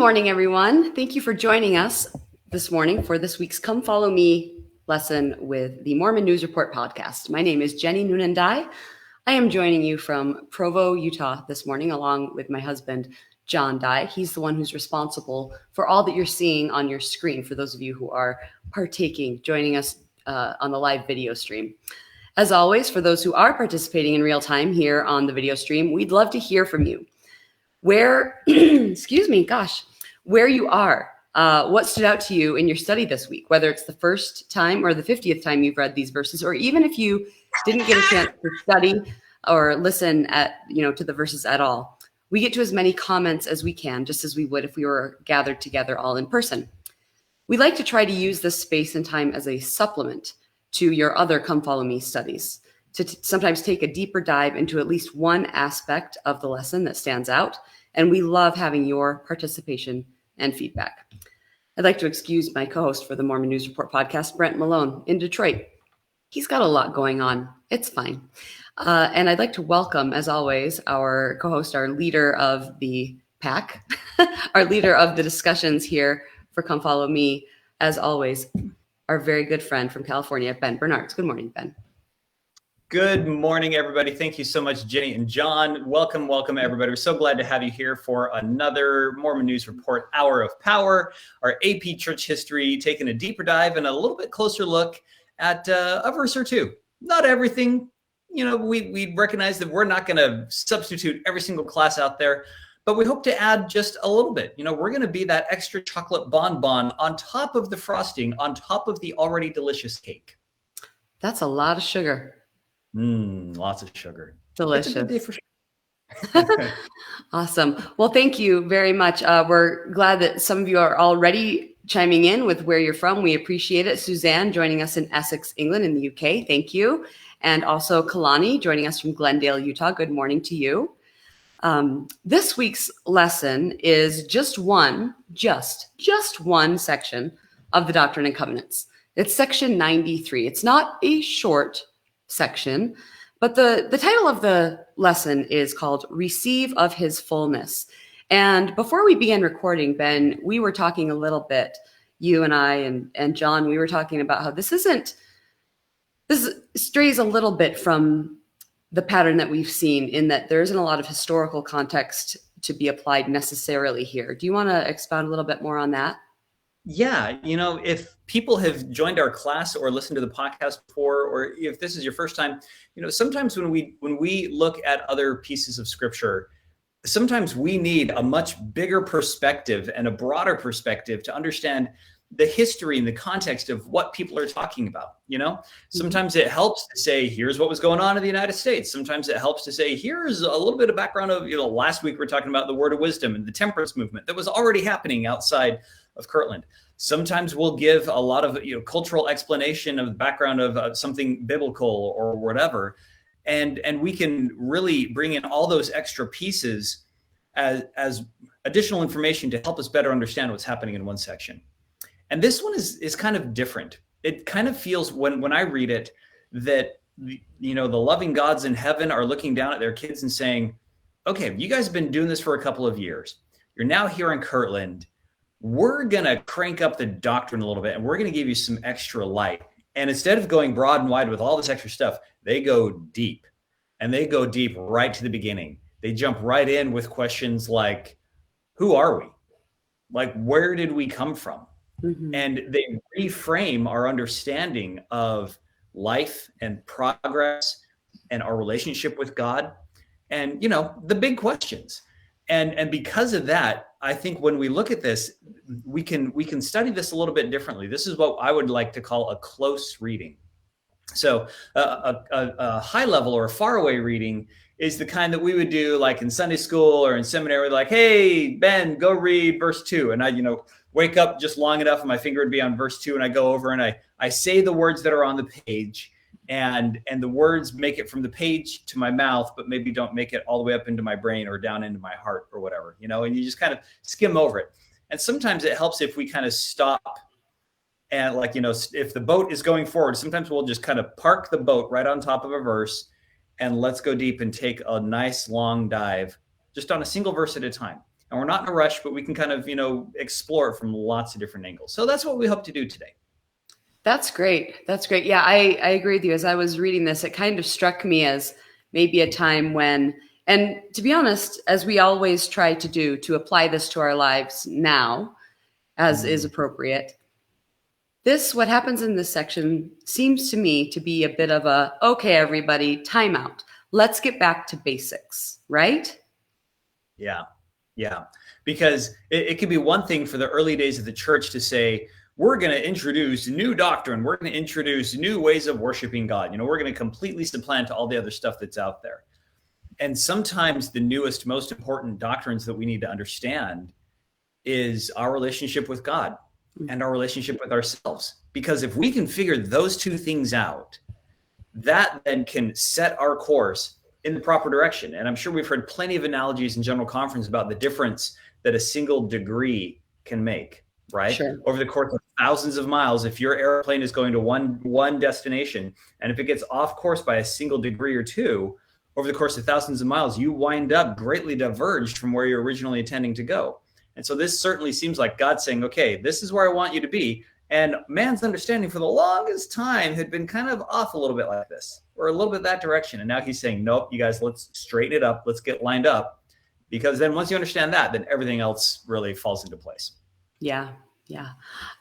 morning, everyone. Thank you for joining us this morning for this week's Come Follow Me lesson with the Mormon News Report podcast. My name is Jenny Noonandai. I am joining you from Provo, Utah this morning, along with my husband, John Dye. He's the one who's responsible for all that you're seeing on your screen, for those of you who are joining us on the live video stream. As always, for those who are participating in real time here on the video stream, we'd love to hear from you. Where, where you are, what stood out to you in your study this week, whether it's the first time or the 50th time you've read these verses, or even if you didn't get a chance to study or listen to the verses at all. We get to as many comments as we can, just as we would if we were gathered together all in person. We like to try to use this space and time as a supplement to your other Come Follow Me studies, to sometimes take a deeper dive into at least one aspect of the lesson that stands out. And we love having your participation and feedback. I'd like to excuse my co-host for the Mormon News Report podcast, Brent Malone, in Detroit. He's got a lot going on. It's fine. And I'd like to welcome, as always, our co-host, our leader of the pack, our leader of the discussions here for Come Follow Me, as always, our very good friend from California, Ben Bernards. Good morning, Ben. Good morning, everybody. Thank you so much, Jenny and John. Welcome, everybody. We're so glad to have you here for another Mormon News Report Hour of Power, our AP Church History, taking a deeper dive and a little bit closer look at a verse or two. Not everything. We recognize that we're not going to substitute every single class out there, but we hope to add just a little bit. We're going to be that extra chocolate bonbon on top of the frosting, on top of the already delicious cake. That's a lot of sugar. Lots of sugar. Delicious. It's a good day for sure. Awesome. Well, thank you very much. We're glad that some of you are already chiming in with where you're from. We appreciate it. Suzanne joining us in Essex, England in the UK. Thank you. And also Kalani joining us from Glendale, Utah. Good morning to you. This week's lesson is just one section of the Doctrine and Covenants. It's section 93. It's not a short section, but the title of the lesson is called Receive of His Fulness. And before we began recording, Ben, we were talking a little bit, you and I and John, we were talking about how this strays a little bit from the pattern that we've seen, in that there isn't a lot of historical context to be applied necessarily here. Do you want to expound a little bit more on that? Yeah, if people have joined our class or listened to the podcast before, or if this is your first time, sometimes when we look at other pieces of scripture, sometimes we need a much bigger perspective and a broader perspective to understand the history and the context of what people are talking about. Sometimes it helps to say, here's what was going on in the United States. Sometimes it helps to say, here's a little bit of background of, last week we were talking about the word of wisdom and the temperance movement that was already happening outside of Kirtland. Sometimes we'll give a lot of cultural explanation of the background of something biblical or whatever, and we can really bring in all those extra pieces as additional information to help us better understand what's happening in one section. And this one is kind of different. It kind of feels when I read it that the loving gods in heaven are looking down at their kids and saying, okay, you guys have been doing this for a couple of years. You're now here in Kirtland. We're going to crank up the doctrine a little bit, and we're going to give you some extra light. And instead of going broad and wide with all this extra stuff, they go deep, and they go deep right to the beginning. They jump right in with questions like, who are we? Like, where did we come from? Mm-hmm. And they reframe our understanding of life and progress and our relationship with God and, the big questions. And because of that, I think when we look at this, we can study this a little bit differently. This is what I would like to call a close reading. So a high level or a faraway reading is the kind that we would do like in Sunday school or in seminary, like, hey, Ben, go read verse 2. And I, wake up just long enough and my finger would be on verse 2 and I go over and I say the words that are on the page, and the words make it from the page to my mouth, but maybe don't make it all the way up into my brain or down into my heart or whatever, and you just kind of skim over it. And sometimes it helps if we kind of stop and if the boat is going forward, sometimes we'll just kind of park the boat right on top of a verse and let's go deep and take a nice long dive just on a single verse at a time. And we're not in a rush, but we can kind of, explore it from lots of different angles. So that's what we hope to do today. That's great. That's great. Yeah, I agree with you. As I was reading this, it kind of struck me as maybe a time when, and to be honest, as we always try to do, to apply this to our lives now, as is appropriate. What happens in this section seems to me to be a bit of a, okay, everybody, timeout. Let's get back to basics, right? Yeah. Because it could be one thing for the early days of the church to say, we're going to introduce new doctrine. We're going to introduce new ways of worshiping God. We're going to completely supplant all the other stuff that's out there. And sometimes the newest, most important doctrines that we need to understand is our relationship with God and our relationship with ourselves. Because if we can figure those two things out, that then can set our course in the proper direction. And I'm sure we've heard plenty of analogies in general conference about the difference that a single degree can make. Right? Sure. Over the course of thousands of miles, if your airplane is going to one destination, and if it gets off course by a single degree or two, over the course of thousands of miles, you wind up greatly diverged from where you're originally intending to go. And so this certainly seems like God saying, okay, this is where I want you to be. And man's understanding for the longest time had been kind of off a little bit like this, or a little bit that direction. And now he's saying, nope, you guys, let's straighten it up. Let's get lined up. Because then once you understand that, then everything else really falls into place. Yeah.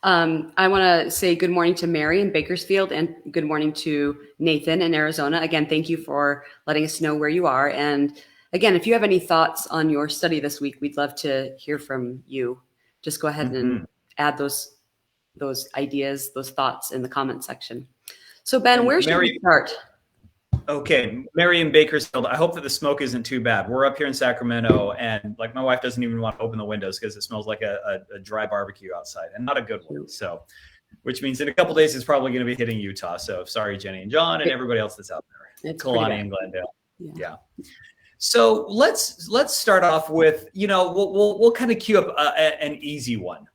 I want to say good morning to Mary in Bakersfield and good morning to Nathan in Arizona. Again, thank you for letting us know where you are. And again, if you have any thoughts on your study this week, we'd love to hear from you. Just go ahead and add those ideas, those thoughts in the comment section. So Ben, where should we start? Okay, Mary in Bakersfield, I hope that the smoke isn't too bad. We're up here in Sacramento, and my wife doesn't even want to open the windows because it smells like a dry barbecue outside, and not a good one. So, which means in a couple of days it's probably going to be hitting Utah. So sorry, Jenny and John and everybody else that's out there. Kalani and Glendale. Yeah. So let's start off with, we'll kind of queue up an easy one.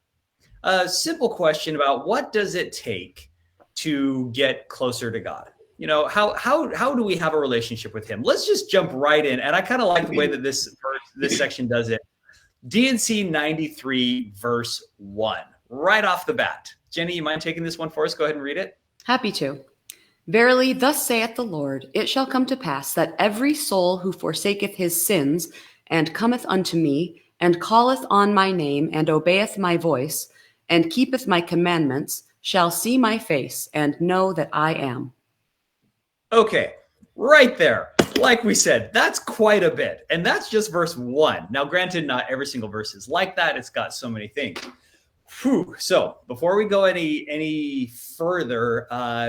A simple question about what does it take to get closer to God? How do we have a relationship with him? Let's just jump right in. And I kind of like the way that this section does it. D&C 93 verse 1, right off the bat. Jenny, you mind taking this one for us? Go ahead and read it. Happy to. Verily, thus saith the Lord, it shall come to pass that every soul who forsaketh his sins and cometh unto me and calleth on my name and obeyeth my voice and keepeth my commandments shall see my face and know that I am. Okay, right there. Like we said, that's quite a bit. And that's just verse 1. Now, granted, not every single verse is like that. It's got so many things. Whew. So before we go any further,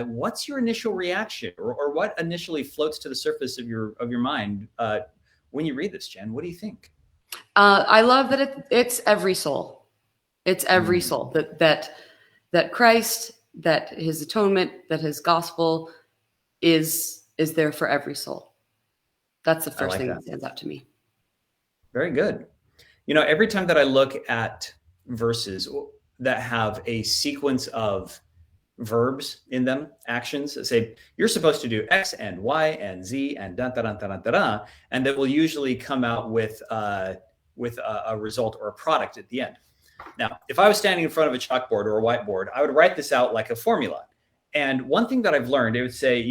what's your initial reaction or what initially floats to the surface of your mind when you read this, Jen? What do you think? I love that it's every soul. It's every soul that Christ, that his atonement, that his gospel is there for every soul. That's the first thing that stands out to me. Very good. Every time that I look at verses that have a sequence of verbs in them, actions that say you're supposed to do X and Y and Z and da da da da da da, and that will usually come out with a result or a product at the end. Now, if I was standing in front of a chalkboard or a whiteboard, I would write this out like a formula. And one thing that I've learned, it would say,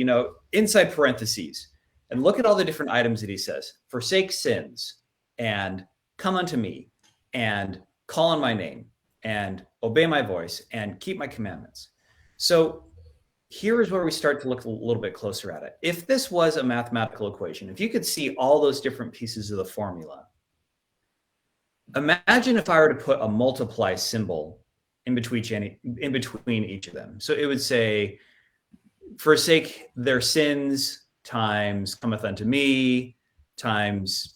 inside parentheses, and look at all the different items that he says: forsake sins, and come unto me, and call on my name, and obey my voice, and keep my commandments. So here is where we start to look a little bit closer at it. If this was a mathematical equation, if you could see all those different pieces of the formula, imagine if I were to put a multiply symbol in between each of them. So it would say, forsake their sins times cometh unto me times,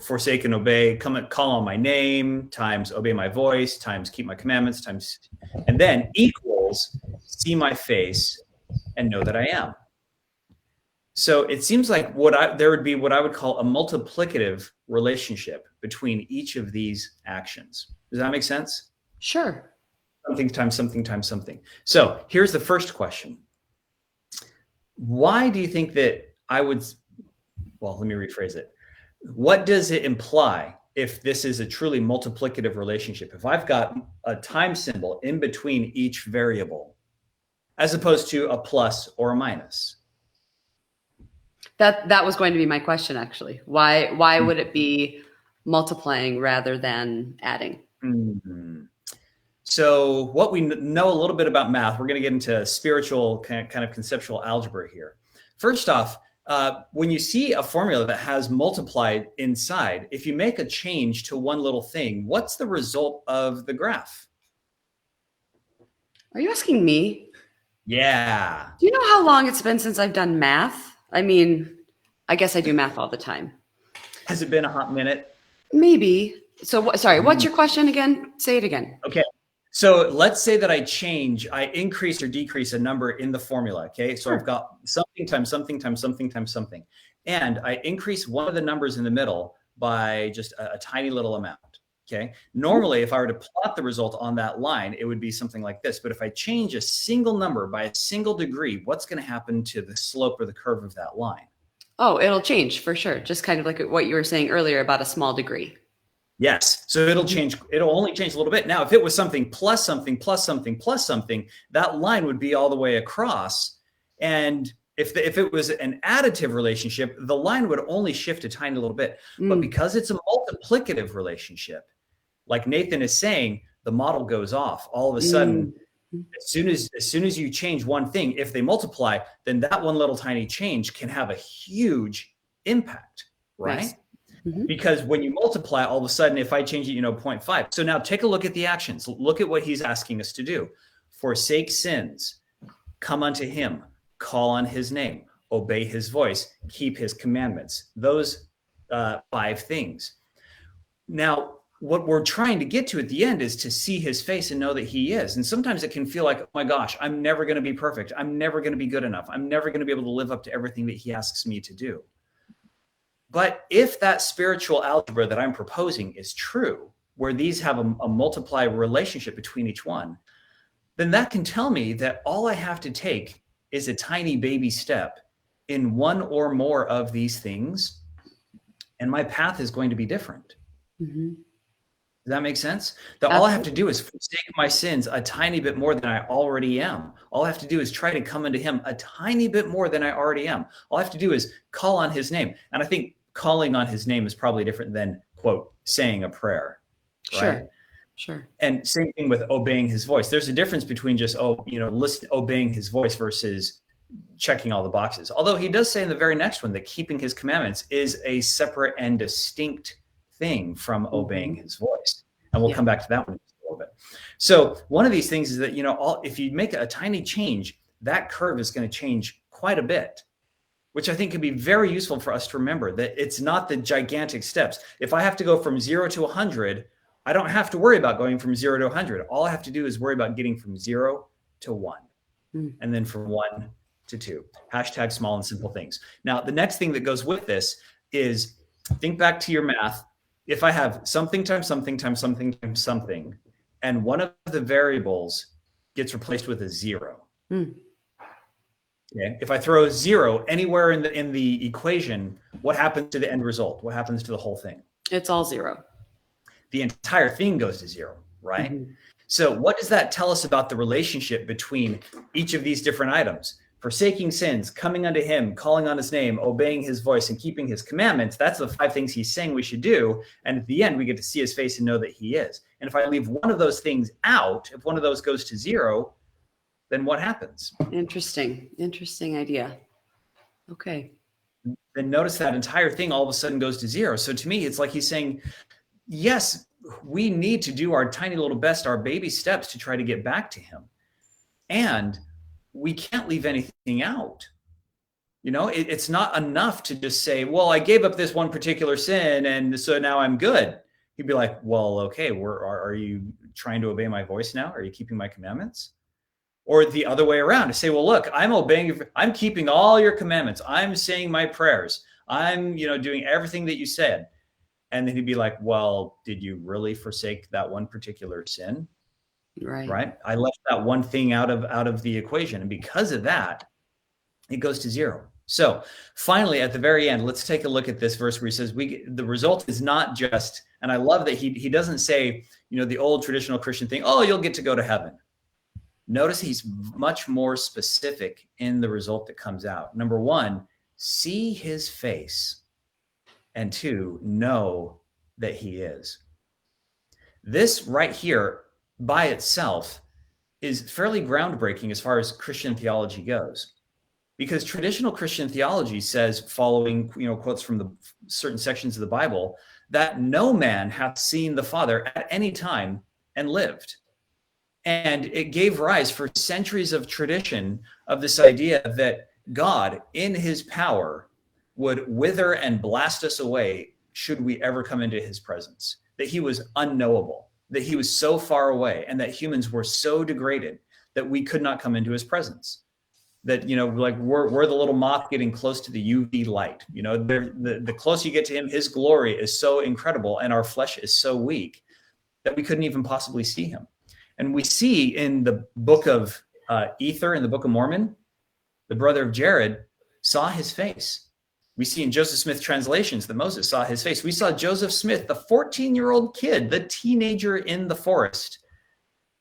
forsake and obey, call on my name times obey my voice times keep my commandments times, and then equals see my face and know that I am. So it seems like there would be what I would call a multiplicative relationship between each of these actions. Does that make sense? Sure. Something times something times something. So here's the first question. Why do you think that let me rephrase it. What does it imply if this is a truly multiplicative relationship. If I've got a time symbol in between each variable, as opposed to a plus or a minus. That was going to be my question, actually. Why would it be multiplying rather than adding? Mm-hmm. So what we know a little bit about math, we're going to get into spiritual kind of conceptual algebra here. First off, when you see a formula that has multiplied inside, if you make a change to one little thing, what's the result of the graph? Are you asking me? Yeah. Do you know how long it's been since I've done math? I mean, I guess I do math all the time. Has it been a hot minute? Maybe. So, sorry, what's your question again? Say it again. Okay. So let's say that I increase or decrease a number in the formula. Okay. So I've got something times something times something times something. And I increase one of the numbers in the middle by just a tiny little amount. Okay. Normally, if I were to plot the result on that line, it would be something like this. But if I change a single number by a single degree, what's going to happen to the slope or the curve of that line? Oh, it'll change for sure. Just kind of like what you were saying earlier about a small degree. Yes. So it'll change. It'll only change a little bit. Now, if it was something plus something plus something plus something, that line would be all the way across. And if it was an additive relationship, the line would only shift a tiny little bit. But because it's a multiplicative relationship, like Nathan is saying, the model goes off. All of a sudden, as soon as you change one thing, if they multiply, then that one little tiny change can have a huge impact, right? Nice. Because when you multiply, all of a sudden, if I change it, 0.5. So now take a look at the actions. Look at what he's asking us to do. Forsake sins, come unto him, call on his name, obey his voice, keep his commandments. Those 5 things. Now, what we're trying to get to at the end is to see his face and know that he is. And sometimes it can feel like, oh my gosh, I'm never going to be perfect. I'm never going to be good enough. I'm never going to be able to live up to everything that he asks me to do. But if that spiritual algebra that I'm proposing is true, where these have a multiply relationship between each one, then that can tell me that all I have to take is a tiny baby step in one or more of these things, and my path is going to be different. Does that make sense? That all I have to do is forsake my sins a tiny bit more than I already am. All I have to do is try to come into him a tiny bit more than I already am. All I have to do is call on his name. And I think calling on his name is probably different than, quote, saying a prayer. Right? Sure. And same thing with obeying his voice. There's a difference between just, obeying his voice versus checking all the boxes. Although he does say in the very next one that keeping his commandments is a separate and distinct thing from obeying his voice. And we'll come back to that one in a little bit. So one of these things is that, if you make a tiny change, that curve is going to change quite a bit, which I think can be very useful for us to remember, that it's not the gigantic steps. If I have to go from 0 to 100, I don't have to worry about going from 0 to 100. All I have to do is worry about getting from 0 to 1, and then from 1 to 2. Hashtag small and simple things. Now, the next thing that goes with this is think back to your math. If I have something times something times something times something, and one of the variables gets replaced with a 0. Okay. If I throw a 0 anywhere in the equation, what happens to the end result? What happens to the whole thing? It's all 0. The entire thing goes to 0, right? So what does that tell us about the relationship between each of these different items? Forsaking sins, coming unto him, calling on his name, obeying his voice, and keeping his commandments. That's the 5 things he's saying we should do. And at the end, we get to see his face and know that he is. And if I leave one of those things out, if one of those goes to 0, then what happens? Interesting idea. Okay. Then notice that entire thing all of a sudden goes to 0. So to me, it's like he's saying, yes, we need to do our tiny little best, our baby steps to try to get back to him. And we can't leave anything out. It's not enough to just say, well, I gave up this one particular sin, and so now I'm good. He'd be like, well, okay, are you trying to obey my voice now? Are you keeping my commandments? Or the other way around, to say, well, look, I'm keeping all your commandments. I'm saying my prayers. I'm, doing everything that you said. And then he'd be like, well, did you really forsake that one particular sin? Right. I left that one thing out of the equation. And because of that, it goes to 0. So finally, at the very end, let's take a look at this verse where he says, the result is not just, and I love that he doesn't say, the old traditional Christian thing, oh, you'll get to go to heaven. Notice he's much more specific in the result that comes out. Number one, see his face. And two, know that he is. This right here by itself is fairly groundbreaking as far as Christian theology goes. Because traditional Christian theology says, following quotes from the certain sections of the Bible, that no man hath seen the Father at any time and lived. And it gave rise for centuries of tradition of this idea that God, in his power, would wither and blast us away should we ever come into his presence, that he was unknowable, that he was so far away, and that humans were so degraded that we could not come into his presence. That, like we're the little moth getting close to the UV light. The closer you get to him, his glory is so incredible, and our flesh is so weak that we couldn't even possibly see him. And we see in the book of Ether, in the Book of Mormon, the brother of Jared saw his face. We see in Joseph Smith translations that Moses saw his face. We saw Joseph Smith, the 14-year-old kid, the teenager in the forest,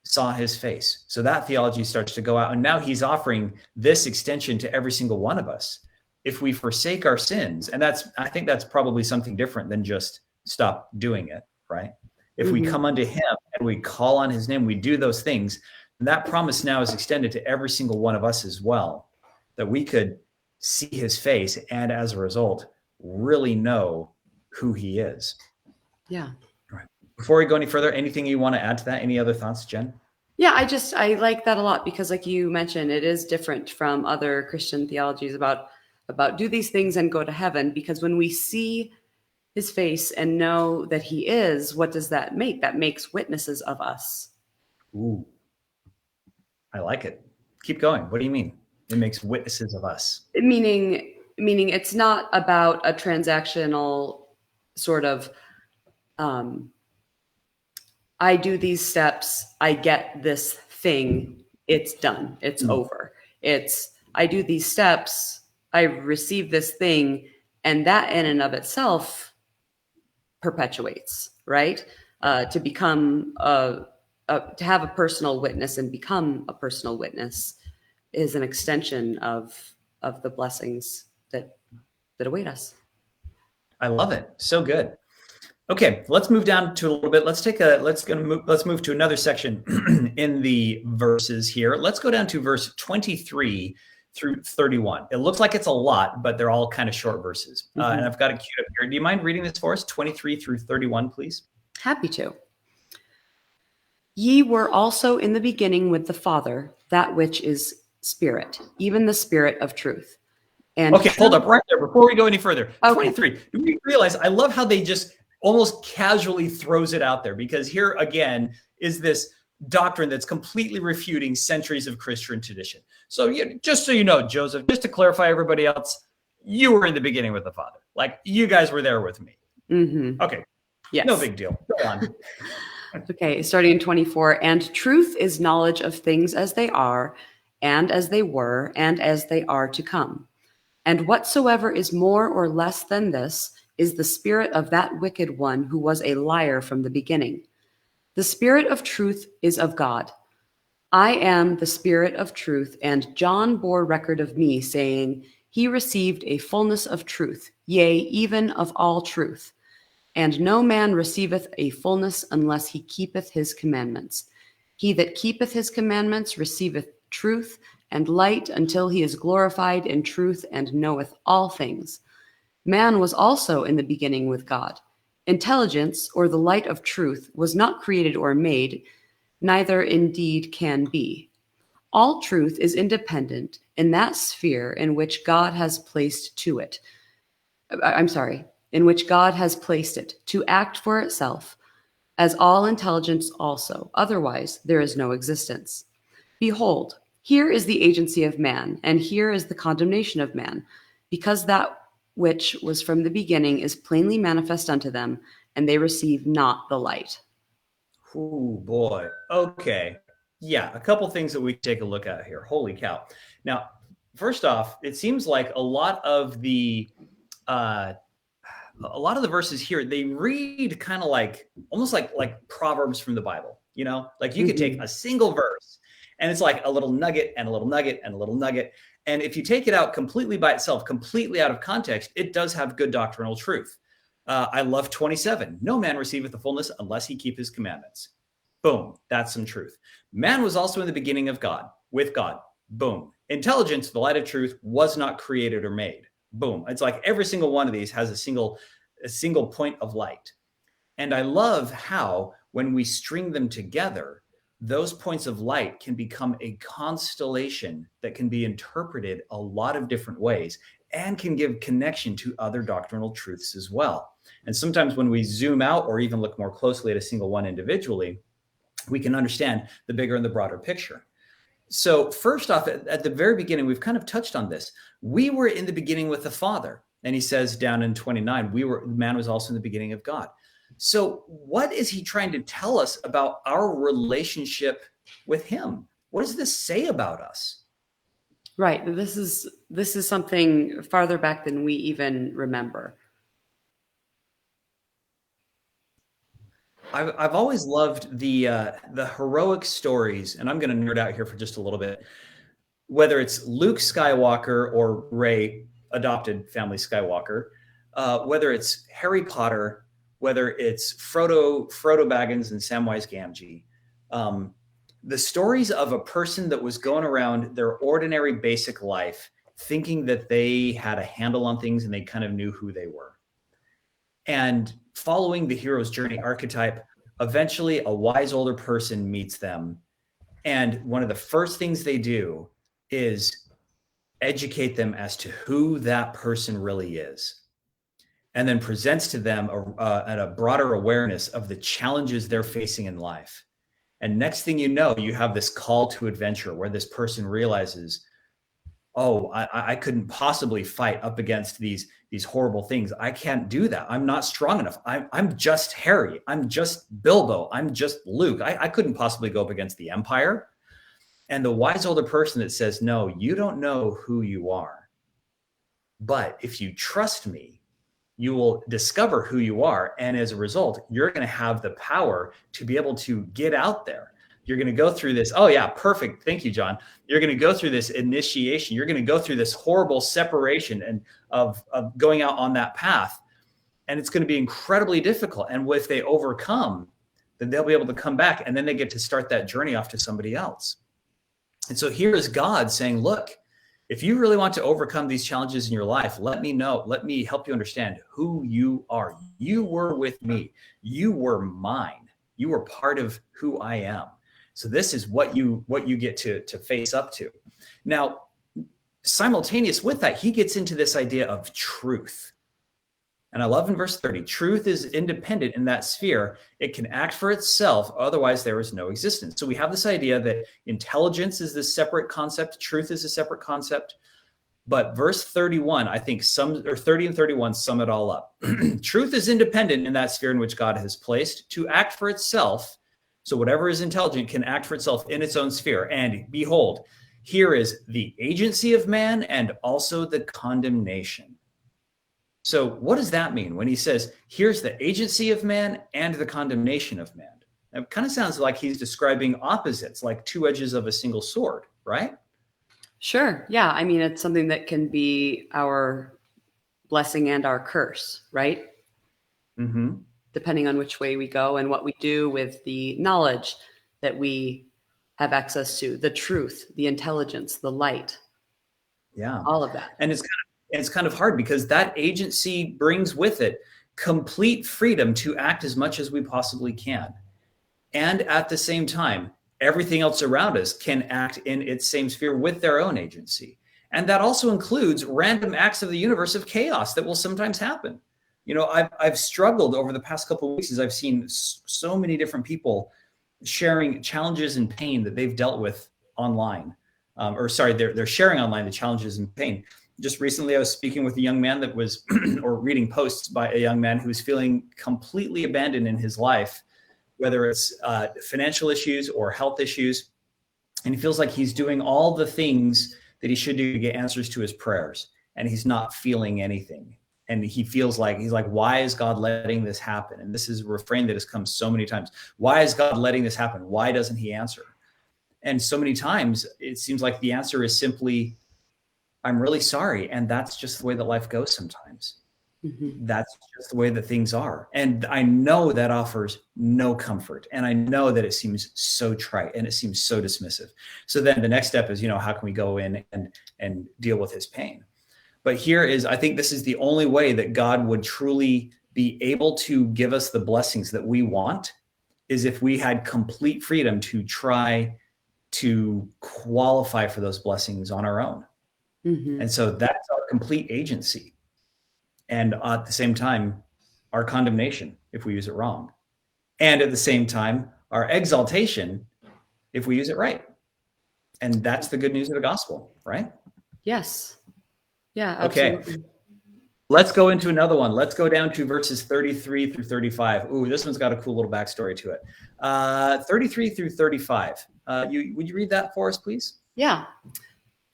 saw his face. So that theology starts to go out. And now he's offering this extension to every single one of us. If we forsake our sins, and I think that's probably something different than just stop doing it, right? If we come unto him and we call on his name, we do those things, and that promise now is extended to every single one of us as well, that we could see his face and as a result, really know who he is. Yeah. Right. Before we go any further, anything you want to add to that? Any other thoughts, Jen? Yeah, I like that a lot because, like you mentioned, it is different from other Christian theologies about do these things and go to heaven. Because when we see his face and know that he is, what does that make? That makes witnesses of us. Ooh, I like it. Keep going. What do you mean? It makes witnesses of us. Meaning it's not about a transactional sort of, I do these steps, I get this thing, it's done, it's over. It's, I do these steps, I receive this thing, and that in and of itself perpetuates, right? To become to have a personal witness and become a personal witness is an extension of the blessings that await us. I love it. So good. Okay, let's move down to a little bit. Let's move to another section in the verses here. Let's go down to verse 23 through 31. It looks like it's a lot, but they're all kind of short verses. And I've got it queued up here. Do you mind reading this for us? 23 through 31, please. Happy to. Ye were also in the beginning with the Father, that which is Spirit, even the Spirit of truth. And okay, hold up right there before we go any further. Okay. 23. Do we realize, I love how they just almost casually throws it out there, because here again is this doctrine that's completely refuting centuries of Christian tradition. So just so you know, Joseph, just to clarify everybody else, you were in the beginning with the Father. Like, you guys were there with me. Okay. Yes. No big deal. Go on. Okay, starting in 24. And truth is knowledge of things as they are, and as they were, and as they are to come. And whatsoever is more or less than this is the spirit of that wicked one who was a liar from the beginning. The spirit of truth is of God. I am the spirit of truth, and John bore record of me, saying, He received a fullness of truth, yea, even of all truth. And no man receiveth a fullness unless he keepeth his commandments. He that keepeth his commandments receiveth truth and light until he is glorified in truth and knoweth all things. Man was also in the beginning with God. Intelligence, or the light of truth, was not created or made, neither indeed can be. All truth is independent in that sphere in which God has placed it to act for itself, as all intelligence also. Otherwise, there is no existence. Behold, here is the agency of man, and here is the condemnation of man, because that which was from the beginning is plainly manifest unto them, and they receive not the light. Oh boy. Okay. Yeah, a couple things that we take a look at here. Holy cow. Now, first off, it seems like uh, a lot of the verses here, they read kind of like almost like Proverbs from the Bible, like you could take a single verse and it's like a little nugget and a little nugget and a little nugget. And if you take it out completely by itself, completely out of context, it does have good doctrinal truth. I love 27. No man receiveth the fullness unless he keep his commandments. Boom. That's some truth. Man was also in the beginning of God, with God. Boom. Intelligence, the light of truth, was not created or made. Boom. It's like every single one of these has a single point of light. And I love how when we string them together, those points of light can become a constellation that can be interpreted a lot of different ways and can give connection to other doctrinal truths as well. And sometimes when we zoom out or even look more closely at a single one individually, we can understand the bigger and the broader picture. So first off, at the very beginning, we've kind of touched on this. We were in the beginning with the Father. And he says down in 29, man was also in the beginning of God. So what is he trying to tell us about our relationship with him? What does this say about us? Right. This is something farther back than we even remember. I've always loved the heroic stories, and I'm going to nerd out here for just a little bit. Whether it's Luke Skywalker or Rey, adopted family Skywalker, whether it's Harry Potter, whether it's Frodo Baggins and Samwise Gamgee, the stories of a person that was going around their ordinary basic life thinking that they had a handle on things and they kind of knew who they were. And following the hero's journey archetype, eventually a wise older person meets them. And one of the first things they do is educate them as to who that person really is, and then presents to them a broader awareness of the challenges they're facing in life. And next thing you know, you have this call to adventure where this person realizes, oh, I couldn't possibly fight up against these horrible things. I can't do that. I'm not strong enough. I'm just Harry. I'm just Bilbo. I'm just Luke. I couldn't possibly go up against the Empire. And the wise older person that says, no, you don't know who you are. But if you trust me, you will discover who you are. And as a result, you're going to have the power to be able to get out there. You're going to go through this. Oh, yeah, perfect. Thank you, John. You're going to go through this initiation. You're going to go through this horrible separation and of going out on that path. And it's going to be incredibly difficult. And if they overcome, then they'll be able to come back. And then they get to start that journey off to somebody else. And so here is God saying, look, if you really want to overcome these challenges in your life, let me know. Let me help you understand who you are. You were with me. You were mine. You were part of who I am. So this is what you get to face up to. Now, simultaneous with that, he gets into this idea of truth. And I love in verse 30, truth is independent in that sphere. It can act for itself. Otherwise, there is no existence. So we have this idea that intelligence is this separate concept. Truth is a separate concept. But verse 31, I think 30 and 31 sum it all up. Truth is independent in that sphere in which God has placed to act for itself. So whatever is intelligent can act for itself in its own sphere. And behold, here is the agency of man and also the condemnation. So what does that mean when he says, here's the agency of man and the condemnation of man? It kind of sounds like he's describing opposites, like two edges of a single sword, right? Sure. Yeah. I mean, it's something that can be our blessing and our curse, right? Mm-hmm. Depending on which way we go and what we do with the knowledge that we have access to, the truth, the intelligence, the light. Yeah. All of that. And it's kind of hard because that agency brings with it complete freedom to act as much as we possibly can. And at the same time, everything else around us can act in its same sphere with their own agency. And that also includes random acts of the universe of chaos that will sometimes happen. You know, I've struggled over the past couple of weeks as I've seen so many different people sharing challenges and pain that they've dealt with online. They're sharing online the challenges and pain. Just recently, I was speaking with a young man that was, or reading posts by a young man who was feeling completely abandoned in his life, whether it's financial issues or health issues. And he feels like he's doing all the things that he should do to get answers to his prayers, and he's not feeling anything. And he feels like, he's like, why is God letting this happen? And this is a refrain that has come so many times. Why is God letting this happen? Why doesn't he answer? And so many times it seems like the answer is simply, I'm really sorry. And that's just the way that life goes sometimes. Mm-hmm. That's just the way that things are. And I know that offers no comfort. And I know that it seems so trite and it seems so dismissive. So then the next step is, how can we go in and deal with his pain? But here is, I think this is the only way that God would truly be able to give us the blessings that we want, is if we had complete freedom to try to qualify for those blessings on our own. Mm-hmm. And so that's our complete agency. And at the same time, our condemnation, if we use it wrong. And at the same time, our exaltation, if we use it right. And that's the good news of the gospel, right? Yes. Yeah, absolutely. Okay. Let's go into another one. Let's go down to verses 33 through 35. Ooh, this one's got a cool little backstory to it. 33 through 35. Would you read that for us, please? Yeah.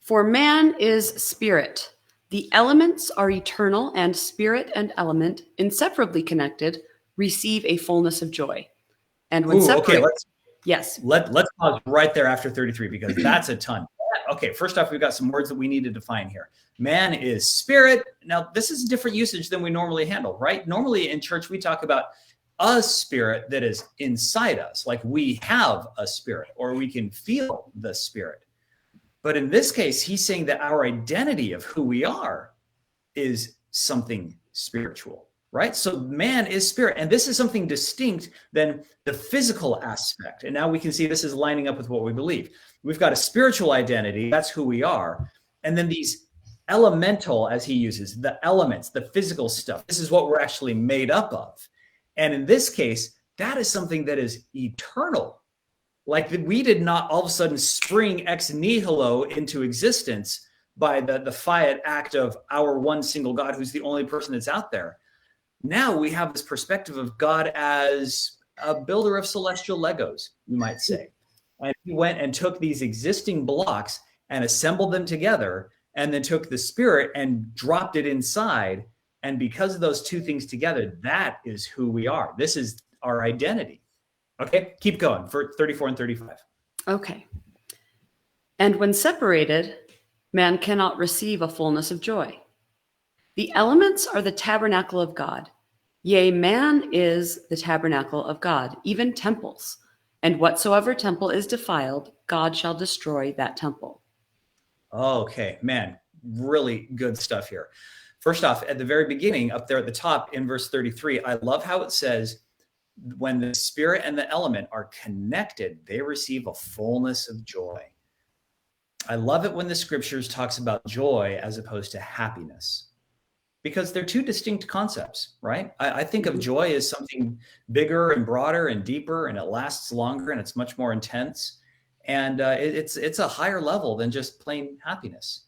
For man is spirit. The elements are eternal, and spirit and element, inseparably connected, receive a fullness of joy. And when separated, yes. Let's pause right there after 33, because that's a ton. Okay, first off, we've got some words that we need to define here. Man is spirit. Now, this is a different usage than we normally handle, right? Normally in church, we talk about a spirit that is inside us, like we have a spirit or we can feel the spirit. But in this case, he's saying that our identity of who we are is something spiritual, right? So man is spirit. And this is something distinct than the physical aspect. And now we can see this is lining up with what we believe. We've got a spiritual identity. That's who we are. And then these elemental, as he uses, the elements, the physical stuff. This is what we're actually made up of. And in this case, that is something that is eternal. Like we did not all of a sudden spring ex nihilo into existence by the fiat act of our one single God, who's the only person that's out there. Now we have this perspective of God as a builder of celestial Legos, you might say. And he went and took these existing blocks and assembled them together, and then took the spirit and dropped it inside. And because of those two things together, that is who we are. This is our identity. Okay, keep going for 34 and 35. Okay. And when separated, man cannot receive a fullness of joy. The elements are the tabernacle of God. Yea, man is the tabernacle of God, even temples. And whatsoever temple is defiled, God shall destroy that temple. Okay, man, really good stuff here. First off, at the very beginning, up there at the top in verse 33, I love how it says, when the spirit and the element are connected, they receive a fullness of joy. I love it when the scriptures talks about joy as opposed to happiness, because they're two distinct concepts, right? I think of joy as something bigger and broader and deeper, and it lasts longer and it's much more intense. And it's a higher level than just plain happiness.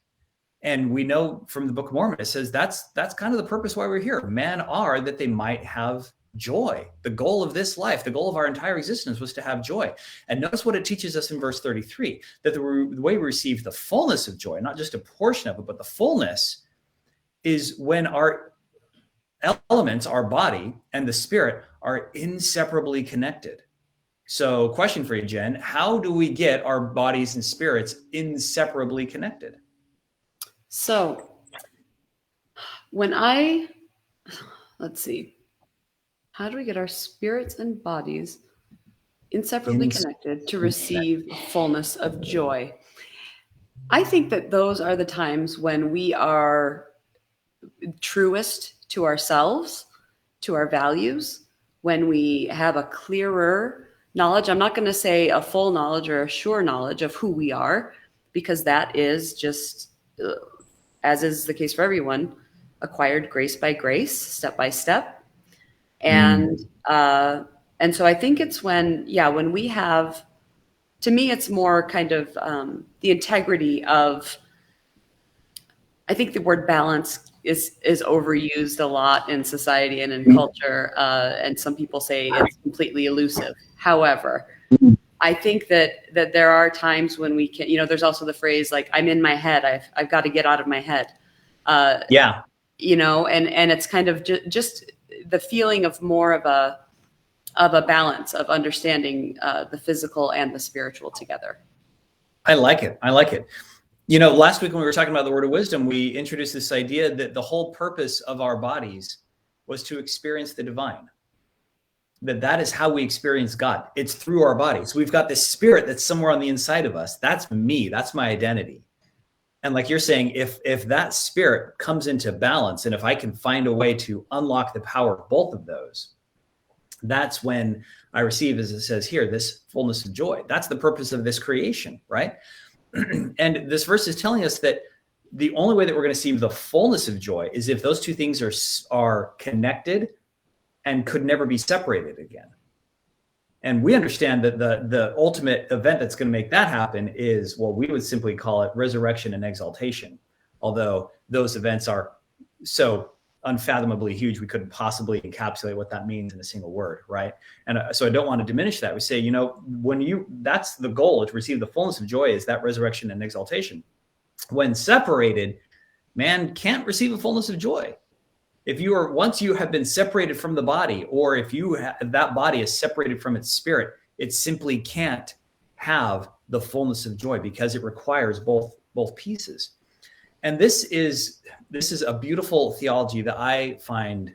And we know from the Book of Mormon, it says that's kind of the purpose why we're here. Men are that they might have joy. The goal of this life, the goal of our entire existence was to have joy. And notice what it teaches us in verse 33, that the way we receive the fullness of joy, not just a portion of it, but the fullness, is when our elements, our body and the spirit, are inseparably connected. So question for you, Jen, how do we get our bodies and spirits inseparably connected? So let's see, how do we get our spirits and bodies inseparably connected to receive fullness of joy? I think that those are the times when we are truest to ourselves, to our values, when we have a clearer knowledge. I'm not going to say a full knowledge or a sure knowledge of who we are, because that is just, as is the case for everyone, acquired grace by grace, step by step. And so I think it's when we have, to me, it's more kind of the integrity of, I think the word balance is overused a lot in society and in culture. And some people say it's completely elusive. However, I think that there are times when we can, there's also the phrase like, I'm in my head. I've got to get out of my head. Yeah. And it's kind of just the feeling of more of a balance of understanding the physical and the spiritual together. I like it. I like it. Last week when we were talking about the word of wisdom, we introduced this idea that the whole purpose of our bodies was to experience the divine. That is how we experience God. It's through our bodies. We've got this spirit that's somewhere on the inside of us. That's me. That's my identity. And like you're saying, if that spirit comes into balance, and if I can find a way to unlock the power of both of those, that's when I receive, as it says here, this fullness of joy. That's the purpose of this creation, right? And this verse is telling us that the only way that we're going to see the fullness of joy is if those two things are connected and could never be separated again. And we understand that the ultimate event that's going to make that happen is, well, we would simply call it resurrection and exaltation, although those events are so unfathomably huge, we couldn't possibly encapsulate what that means in a single word, right? And so I don't want to diminish that. We say, that's the goal, to receive the fullness of joy, is that resurrection and exaltation. When separated, man can't receive a fullness of joy. Once you have been separated from the body, or if that body is separated from its spirit, it simply can't have the fullness of joy because it requires both pieces. And this is a beautiful theology that I find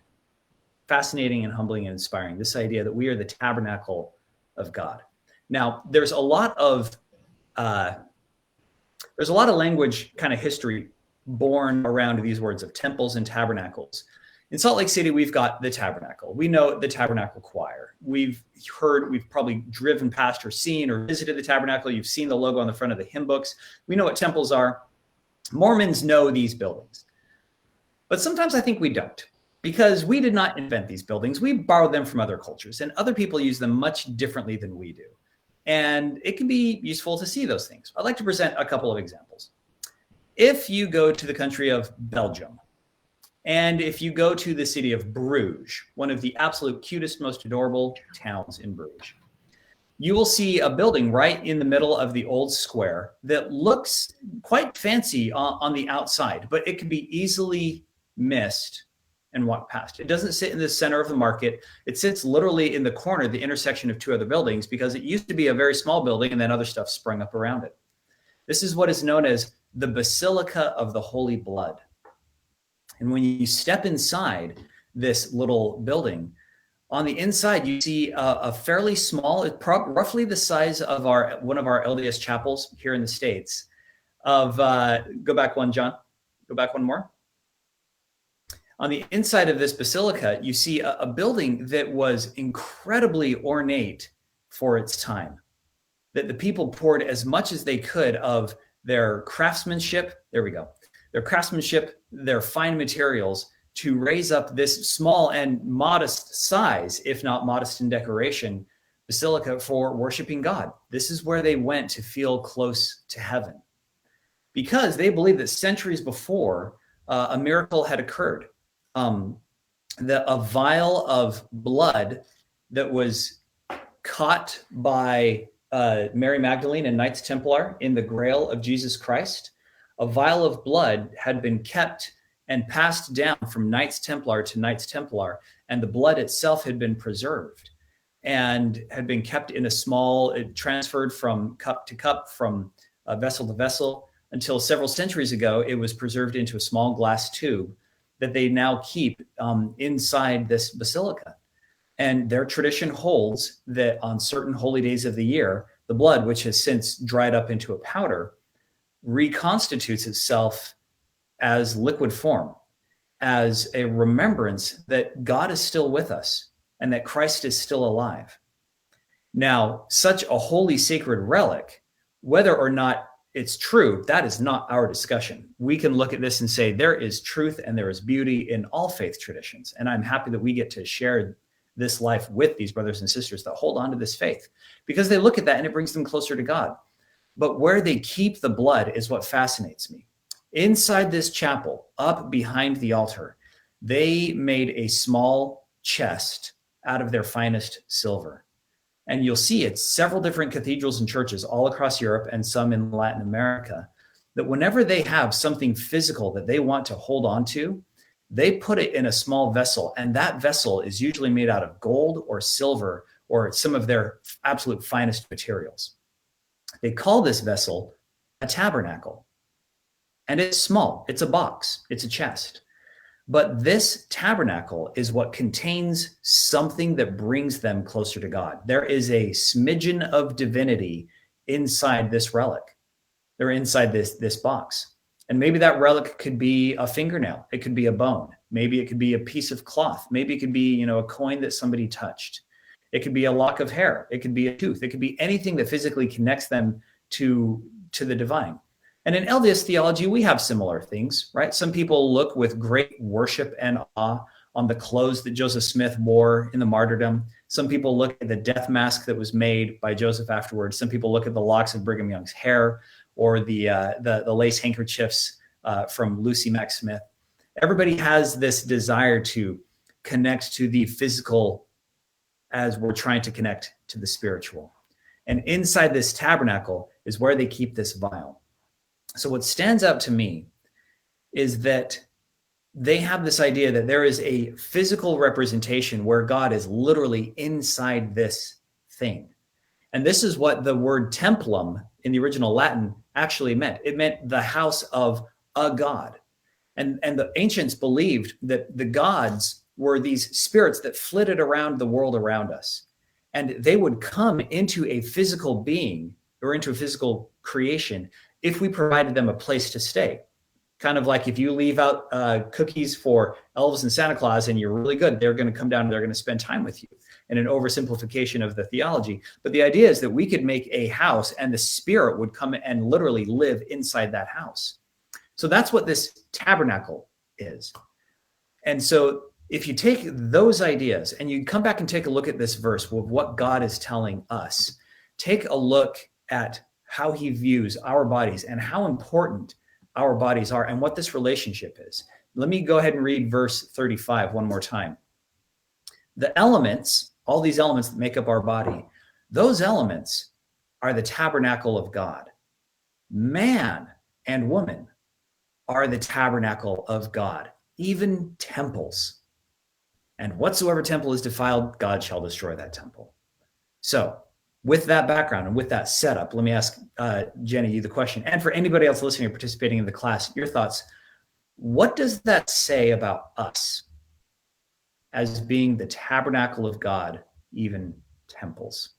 fascinating and humbling and inspiring. This idea that we are the tabernacle of God. Now, there's a lot of language, kind of history, born around these words of temples and tabernacles. In Salt Lake City, we've got the tabernacle. We know the tabernacle choir. We've probably driven past or seen or visited the tabernacle. You've seen the logo on the front of the hymn books. We know what temples are. Mormons know these buildings. But sometimes I think we don't, because we did not invent these buildings. We borrowed them from other cultures, and other people use them much differently than we do. And it can be useful to see those things. I'd like to present a couple of examples. If you go to the country of Belgium, and if you go to the city of Bruges, one of the absolute cutest, most adorable towns in Bruges, you will see a building right in the middle of the old square that looks quite fancy on the outside, but it can be easily missed and walked past. It doesn't sit in the center of the market. It sits literally in the corner, the intersection of two other buildings, because it used to be a very small building and then other stuff sprung up around it. This is what is known as the Basilica of the Holy Blood. And when you step inside this little building, on the inside, you see a fairly small, roughly the size of one of our LDS chapels here in the States. Go back one, John. Go back one more. On the inside of this basilica, you see a building that was incredibly ornate for its time, that the people poured as much as they could of their craftsmanship. There we go. Their craftsmanship, their fine materials, to raise up this small and modest size, if not modest in decoration, basilica for worshiping God. This is where they went to feel close to heaven, because they believed that centuries before a miracle had occurred. A vial of blood that was caught by Mary Magdalene and Knights Templar in the Grail of Jesus Christ, a vial of blood had been kept and passed down from Knights Templar to Knights Templar, and the blood itself had been preserved and had been kept in it transferred from cup to cup, from vessel to vessel, until several centuries ago, it was preserved into a small glass tube that they now keep inside this basilica. And their tradition holds that on certain holy days of the year, the blood, which has since dried up into a powder, reconstitutes itself as liquid form, as a remembrance that God is still with us and that Christ is still alive. Now, such a holy, sacred relic, whether or not it's true, that is not our discussion. We can look at this and say there is truth and there is beauty in all faith traditions. And I'm happy that we get to share this life with these brothers and sisters that hold on to this faith, because they look at that and it brings them closer to God. But where they keep the blood is what fascinates me. Inside this chapel, up behind the altar, they made a small chest out of their finest silver. And you'll see it's several different cathedrals and churches all across Europe and some in Latin America, that whenever they have something physical that they want to hold on to, they put it in a small vessel. And that vessel is usually made out of gold or silver or some of their absolute finest materials. They call this vessel a tabernacle. And it's small. It's a box. It's a chest. But this tabernacle is what contains something that brings them closer to God. There is a smidgen of divinity inside this relic. They're inside this box. And maybe that relic could be a fingernail. It could be a bone. Maybe it could be a piece of cloth. Maybe it could be, a coin that somebody touched. It could be a lock of hair. It could be a tooth. It could be anything that physically connects them to the divine. And in LDS theology, we have similar things, right? Some people look with great worship and awe on the clothes that Joseph Smith wore in the martyrdom. Some people look at the death mask that was made by Joseph afterwards. Some people look at the locks of Brigham Young's hair or the lace handkerchiefs from Lucy Mack Smith. Everybody has this desire to connect to the physical as we're trying to connect to the spiritual. And inside this tabernacle is where they keep this vial. So what stands out to me is that they have this idea that there is a physical representation where God is literally inside this thing. And this is what the word templum in the original Latin actually meant. It meant the house of a god. And the ancients believed that the gods were these spirits that flitted around the world around us. And they would come into a physical being or into a physical creation if we provided them a place to stay. Kind of like if you leave out cookies for elves and Santa Claus and you're really good, they're going to come down and they're going to spend time with you. And an oversimplification of the theology. But the idea is that we could make a house and the spirit would come and literally live inside that house. So that's what this tabernacle is. And so if you take those ideas and you come back and take a look at this verse with what God is telling us, take a look at how he views our bodies and how important our bodies are and what this relationship is. Let me go ahead and read verse 35 one more time. The elements, all these elements that make up our body, those elements are the tabernacle of God. Man and woman are the tabernacle of God, even temples. And whatsoever temple is defiled, God shall destroy that temple. So with that background and with that setup, let me ask Jenny, you the question, and for anybody else listening or participating in the class, your thoughts. What does that say about us as being the tabernacle of God, even temples?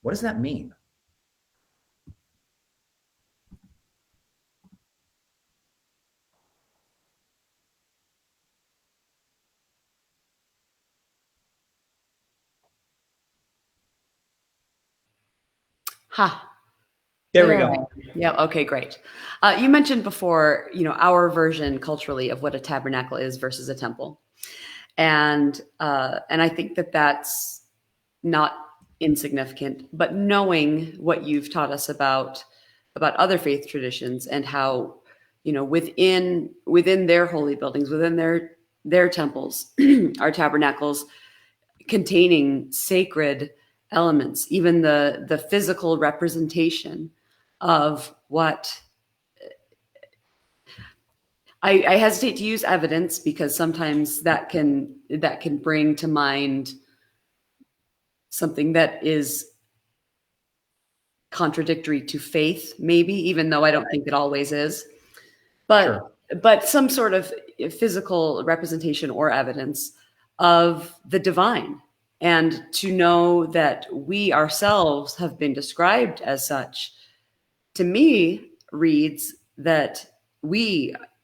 What does that mean? There we go. Yeah. Okay, great. You mentioned before, our version culturally of what a tabernacle is versus a temple. And I think that that's not insignificant, but knowing what you've taught us about other faith traditions and how, within their holy buildings, within their temples, are tabernacles containing sacred elements, even the physical representation of what I hesitate to use evidence because sometimes that can bring to mind something that is contradictory to faith, maybe, even though I don't think it always is. But Sure. But some sort of physical representation or evidence of the divine. And to know that we ourselves have been described as such, to me, reads that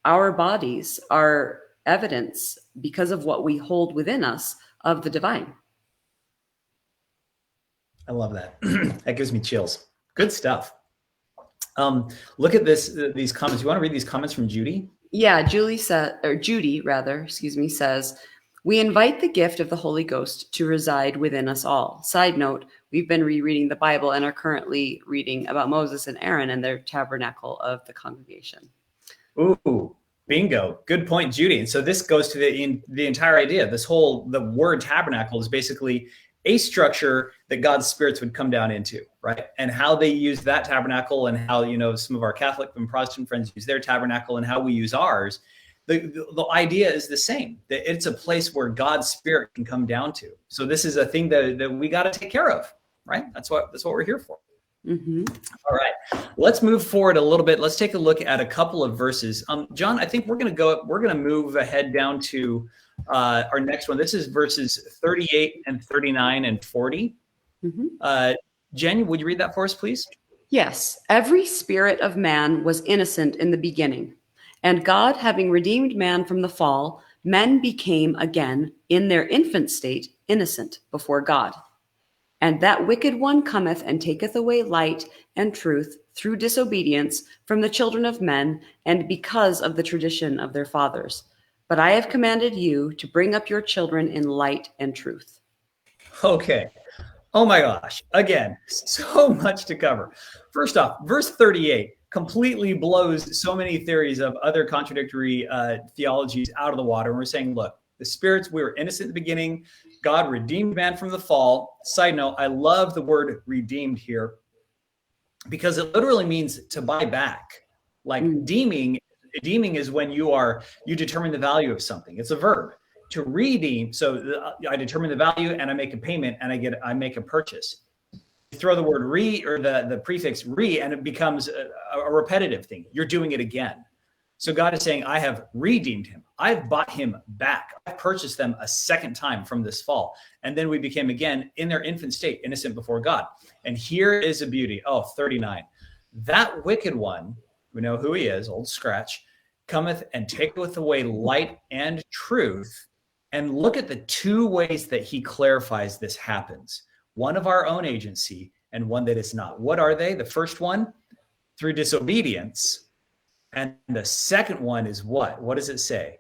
our bodies are evidence because of what we hold within us of the divine. I love that. That gives me chills. Good stuff. Look at these comments. You want to read these comments from Judy? Yeah, Judy says, we invite the gift of the Holy Ghost to reside within us all. Side note, we've been rereading the Bible and are currently reading about Moses and Aaron and their tabernacle of the congregation. Ooh, bingo. Good point, Judy. And so this goes to the entire idea. The word tabernacle is basically a structure that God's spirits would come down into, right? And how they use that tabernacle, and how, some of our Catholic and Protestant friends use their tabernacle, and how we use ours. The idea is the same, that it's a place where God's spirit can come down to. So this is a thing that we got to take care of, right? That's what we're here for. Mm-hmm. All right, let's move forward a little bit. Let's take a look at a couple of verses. John, I think we're going to move ahead down to our next one. This is verses 38 and 39 and 40. Mm-hmm. Jen, would you read that for us, please? Yes. Every spirit of man was innocent in the beginning, and God, having redeemed man from the fall, men became again in their infant state innocent before God. And that wicked one cometh and taketh away light and truth through disobedience from the children of men, and because of the tradition of their fathers. But I have commanded you to bring up your children in light and truth. Okay. Oh my gosh. Again, so much to cover. First off, verse 38 completely blows so many theories of other contradictory theologies out of the water. And we're saying, look, the spirits, we were innocent in the beginning. God redeemed man from the fall. Side note, I love the word redeemed here because it literally means to buy back. Like redeeming is when you determine the value of something. It's a verb. To redeem, so I determine the value and I make a payment and I make a purchase. You throw the word re or the prefix re and it becomes a repetitive thing. You're doing it again. So God is saying, I have redeemed him. I've bought him back. I've purchased them a second time from this fall. And then we became again in their infant state, innocent before God. And here is a beauty. Oh, 39. That wicked one, we know who he is, old Scratch, cometh and taketh away light and truth. And look at the two ways that he clarifies this happens. One of our own agency and one that is not. What are they? The first one, through disobedience. And the second one is what? What does it say?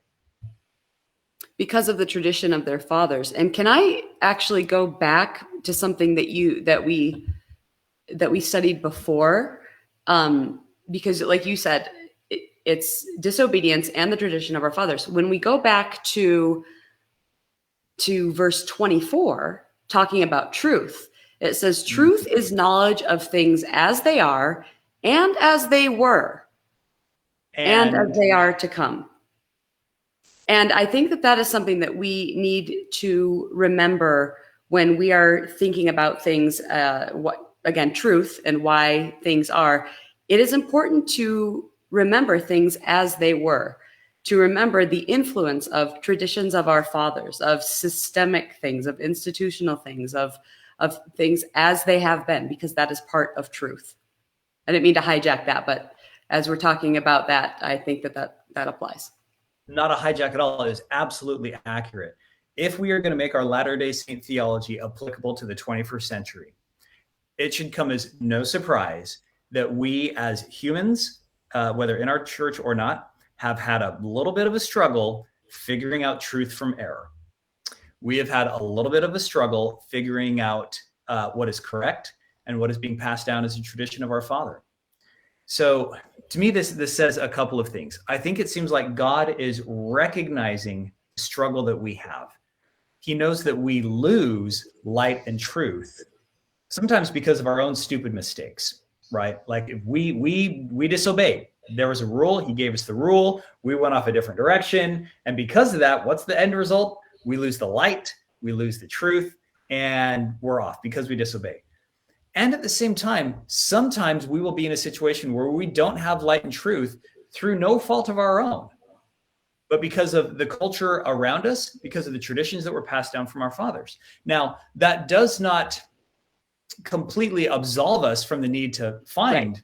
Because of the tradition of their fathers. And can I actually go back to something that we studied before? Because like you said, it's disobedience and the tradition of our fathers. When we go back to verse 24, talking about truth, it says, truth is knowledge of things as they are and as they were. And as they are to come. And I think that is something that we need to remember when we are thinking about things, truth and why things are. It is important to remember things as they were, to remember the influence of traditions of our fathers, of systemic things, of institutional things, of things as they have been, because that is part of truth. I didn't mean to hijack that, but as we're talking about that, I think that applies. Not a hijack at all. It is absolutely accurate. If we are going to make our Latter-day Saint theology applicable to the 21st century, it should come as no surprise that we as humans, whether in our church or not, have had a little bit of a struggle figuring out truth from error. We have had a little bit of a struggle figuring out what is correct and what is being passed down as a tradition of our Father. So to me, this says a couple of things. I think it seems like God is recognizing the struggle that we have. He knows that we lose light and truth, sometimes because of our own stupid mistakes, right? Like if we disobeyed. There was a rule. He gave us the rule. We went off a different direction. And because of that, what's the end result? We lose the light, we lose the truth, and we're off because we disobey. And at the same time, sometimes we will be in a situation where we don't have light and truth through no fault of our own, but because of the culture around us, because of the traditions that were passed down from our fathers. Now, that does not completely absolve us from the need to find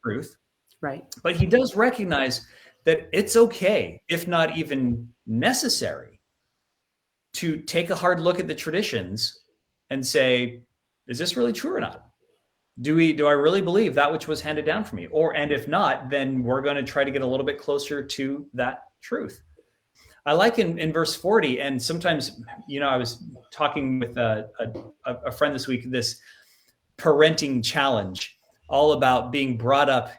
truth. Right. But he does recognize that it's okay, if not even necessary, to take a hard look at the traditions and say, is this really true or not? Do I really believe that which was handed down for me? And if not, then we're going to try to get a little bit closer to that truth. I like in verse 40, and sometimes, I was talking with a friend this week, this parenting challenge, all about being brought up,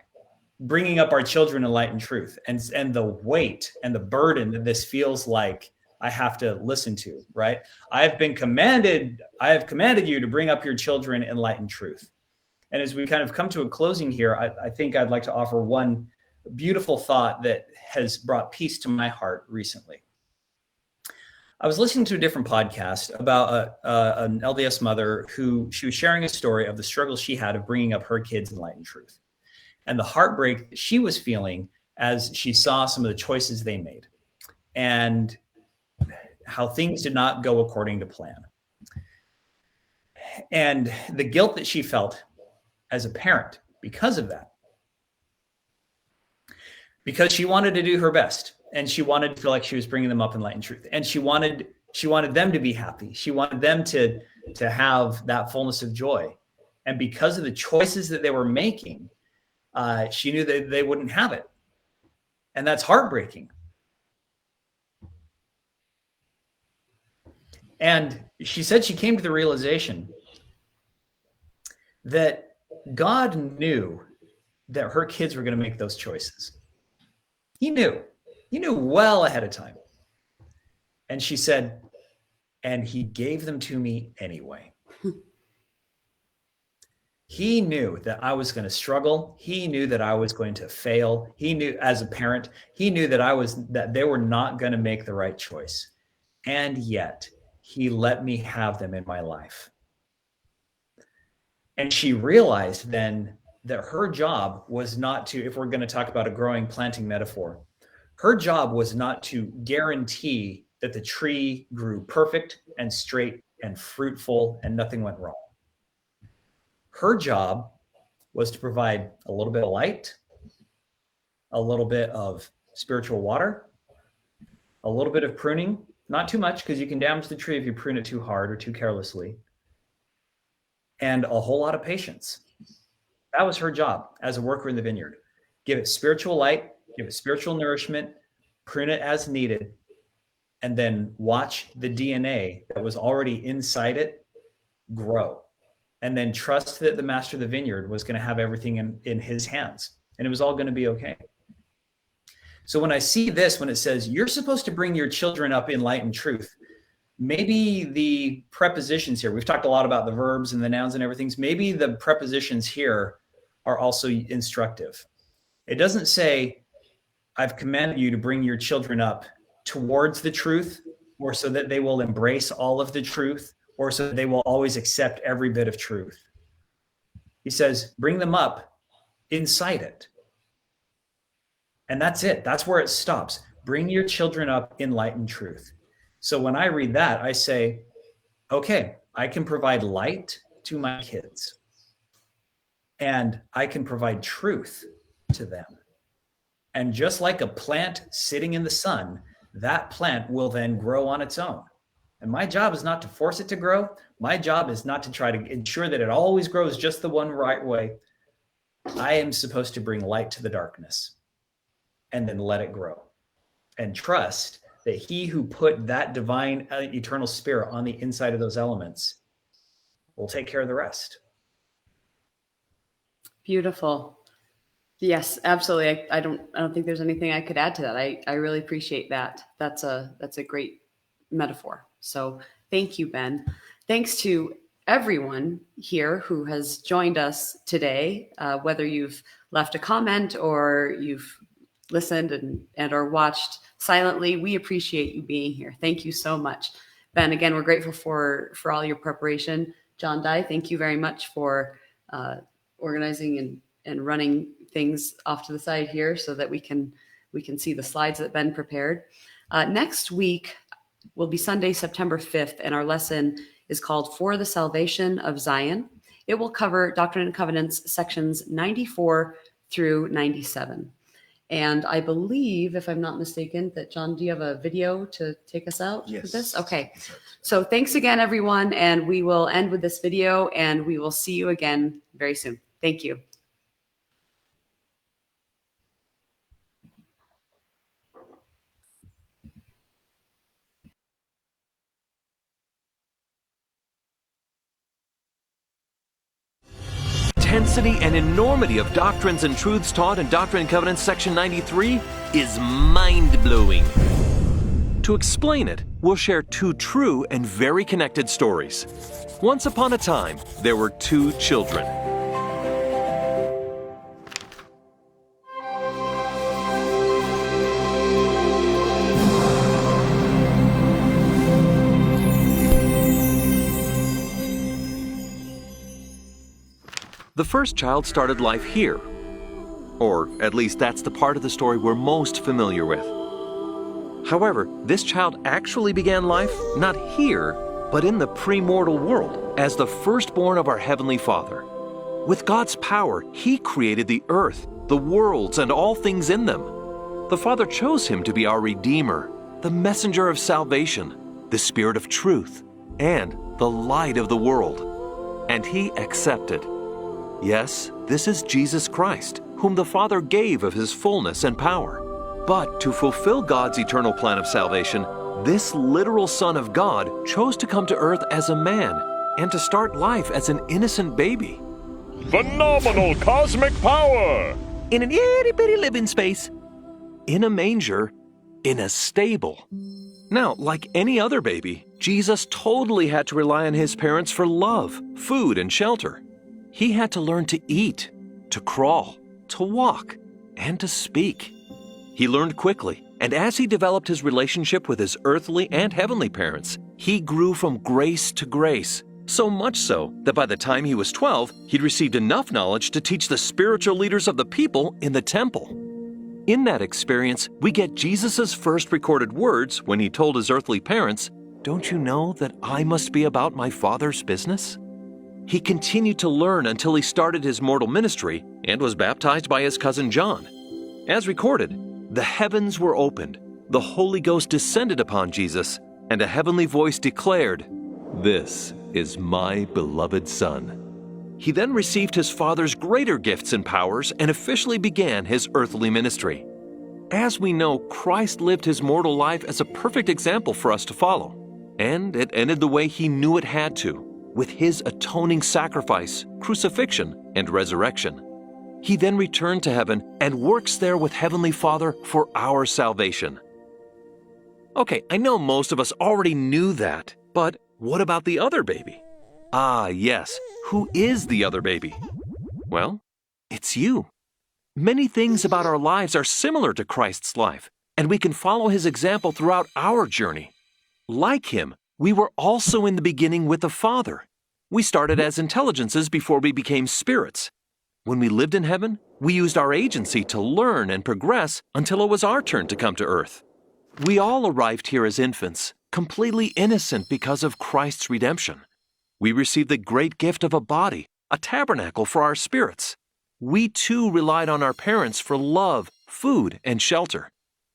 bringing up our children in light and truth, and the weight and the burden that this feels like I have to listen to, right? I have commanded you to bring up your children in light and truth. And as we kind of come to a closing here, I think I'd like to offer one beautiful thought that has brought peace to my heart recently. I was listening to a different podcast about an LDS mother who she was sharing a story of the struggle she had of bringing up her kids in light and truth, and the heartbreak that she was feeling as she saw some of the choices they made and how things did not go according to plan. And the guilt that she felt as a parent because of that. Because she wanted to do her best, and she wanted to feel like she was bringing them up in light and truth. And she wanted them to be happy. She wanted them to have that fullness of joy. And because of the choices that they were making, she knew that they wouldn't have it. And that's heartbreaking. And she said she came to the realization that God knew that her kids were going to make those choices. He knew well ahead of time. And she said, and he gave them to me anyway. He knew that I was going to struggle. He knew that I was going to fail. He knew, as a parent, he knew that they were not going to make the right choice. And yet he let me have them in my life. And she realized then that her job was not to, if we're going to talk about a growing planting metaphor, her job was not to guarantee that the tree grew perfect and straight and fruitful and nothing went wrong. Her job was to provide a little bit of light, a little bit of spiritual water, a little bit of pruning, not too much because you can damage the tree if you prune it too hard or too carelessly, and a whole lot of patience. That was her job as a worker in the vineyard. Give it spiritual light, give it spiritual nourishment, prune it as needed, and then watch the DNA that was already inside it grow. And then trust that the master of the vineyard was going to have everything in his hands, and it was all going to be okay. So when I see this, when it says, you're supposed to bring your children up in light and truth, maybe the prepositions here, we've talked a lot about the verbs and the nouns and everything. Maybe the prepositions here are also instructive. It doesn't say, I've commanded you to bring your children up towards the truth, or so that they will embrace all of the truth, or so that they will always accept every bit of truth. He says, bring them up inside it. And that's it. That's where it stops. Bring your children up in light and truth. So when I read that, I say, okay, I can provide light to my kids, and I can provide truth to them. And just like a plant sitting in the sun, that plant will then grow on its own. And my job is not to force it to grow. My job is not to try to ensure that it always grows just the one right way. I am supposed to bring light to the darkness and then let it grow, and trust that he who put that divine eternal spirit on the inside of those elements will take care of the rest. Beautiful. Yes, absolutely. I don't think there's anything I could add to that. I really appreciate that. That's a great metaphor. So thank you, Ben. Thanks to everyone here who has joined us today, whether you've left a comment or you've listened and or watched silently. We appreciate you being here. Thank you so much. Ben, again, we're grateful for all your preparation. John Dye, thank you very much for organizing and running things off to the side here so that we can see the slides that Ben prepared. Next week will be Sunday, September 5th, and our lesson is called For the Salvation of Zion. It will cover Doctrine and Covenants sections 94 through 97. And I believe, if I'm not mistaken, that John, do you have a video to take us out with this? Okay. So thanks again, everyone. And we will end with this video, and we will see you again very soon. Thank you. Intensity and enormity of doctrines and truths taught in Doctrine and Covenants section 93 is mind-blowing. To explain it, we'll share two true and very connected stories. Once upon a time, there were two children. The first child started life here. Or at least that's the part of the story we're most familiar with. However, this child actually began life not here, but in the premortal world as the firstborn of our Heavenly Father. With God's power, He created the earth, the worlds, and all things in them. The Father chose Him to be our Redeemer, the messenger of salvation, the Spirit of truth, and the light of the world. And He accepted. Yes, this is Jesus Christ, whom the Father gave of His fullness and power. But to fulfill God's eternal plan of salvation, this literal Son of God chose to come to earth as a man and to start life as an innocent baby. Phenomenal cosmic power! In an itty-bitty living space. In a manger. In a stable. Now, like any other baby, Jesus totally had to rely on His parents for love, food, and shelter. He had to learn to eat, to crawl, to walk, and to speak. He learned quickly, and as he developed his relationship with his earthly and heavenly parents, he grew from grace to grace, so much so that by the time he was 12, he'd received enough knowledge to teach the spiritual leaders of the people in the temple. In that experience, we get Jesus' first recorded words when he told his earthly parents, "Don't you know that I must be about my Father's business?" He continued to learn until he started his mortal ministry and was baptized by his cousin John. As recorded, the heavens were opened, the Holy Ghost descended upon Jesus, and a heavenly voice declared, "This is my beloved Son." He then received his Father's greater gifts and powers and officially began his earthly ministry. As we know, Christ lived his mortal life as a perfect example for us to follow, and it ended the way he knew it had to, with his atoning sacrifice, crucifixion, and resurrection. He then returned to heaven and works there with Heavenly Father for our salvation. Okay, I know most of us already knew that, but what about the other baby? Ah, yes, who is the other baby? Well, it's you. Many things about our lives are similar to Christ's life, and we can follow his example throughout our journey. Like him, we were also in the beginning with the Father. We started as intelligences before we became spirits. When we lived in heaven, we used our agency to learn and progress until it was our turn to come to earth. We all arrived here as infants, completely innocent because of Christ's redemption. We received the great gift of a body, a tabernacle for our spirits. We too relied on our parents for love, food, and shelter.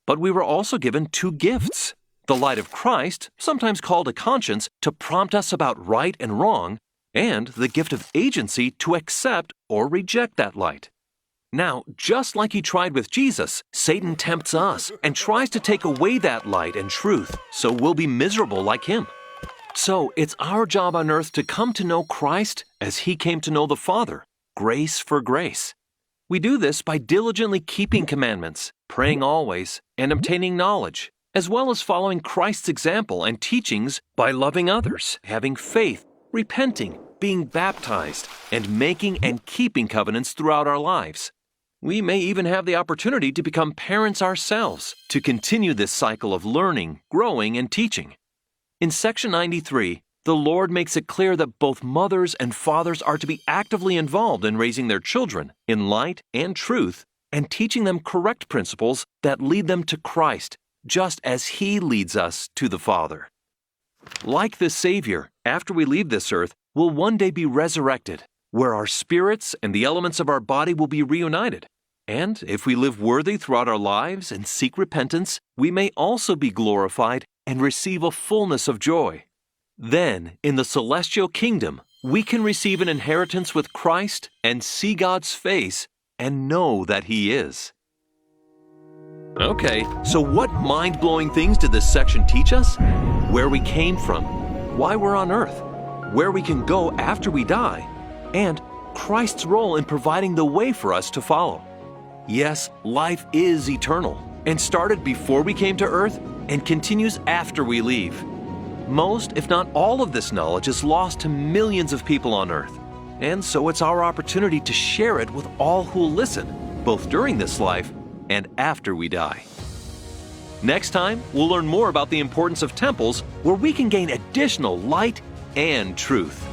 But we were also given two gifts: the light of Christ, sometimes called a conscience, to prompt us about right and wrong, and the gift of agency to accept or reject that light. Now, just like he tried with Jesus, Satan tempts us and tries to take away that light and truth, so we'll be miserable like him. So it's our job on earth to come to know Christ as he came to know the Father, grace for grace. We do this by diligently keeping commandments, praying always, and obtaining knowledge, as well as following Christ's example and teachings by loving others, having faith, repenting, being baptized, and making and keeping covenants throughout our lives. We may even have the opportunity to become parents ourselves, to continue this cycle of learning, growing, and teaching. In section 93, the Lord makes it clear that both mothers and fathers are to be actively involved in raising their children in light and truth and teaching them correct principles that lead them to Christ, just as He leads us to the Father. Like the Savior, after we leave this earth, we'll one day be resurrected, where our spirits and the elements of our body will be reunited. And if we live worthy throughout our lives and seek repentance, we may also be glorified and receive a fullness of joy. Then, in the celestial kingdom, we can receive an inheritance with Christ and see God's face and know that He is. Okay, so what mind-blowing things did this section teach us? Where we came from, why we're on earth, where we can go after we die, and Christ's role in providing the way for us to follow. Yes, life is eternal and started before we came to earth and continues after we leave. Most, if not all of this knowledge is lost to millions of people on earth. And so it's our opportunity to share it with all who will listen, both during this life and after we die. Next time, we'll learn more about the importance of temples where we can gain additional light and truth.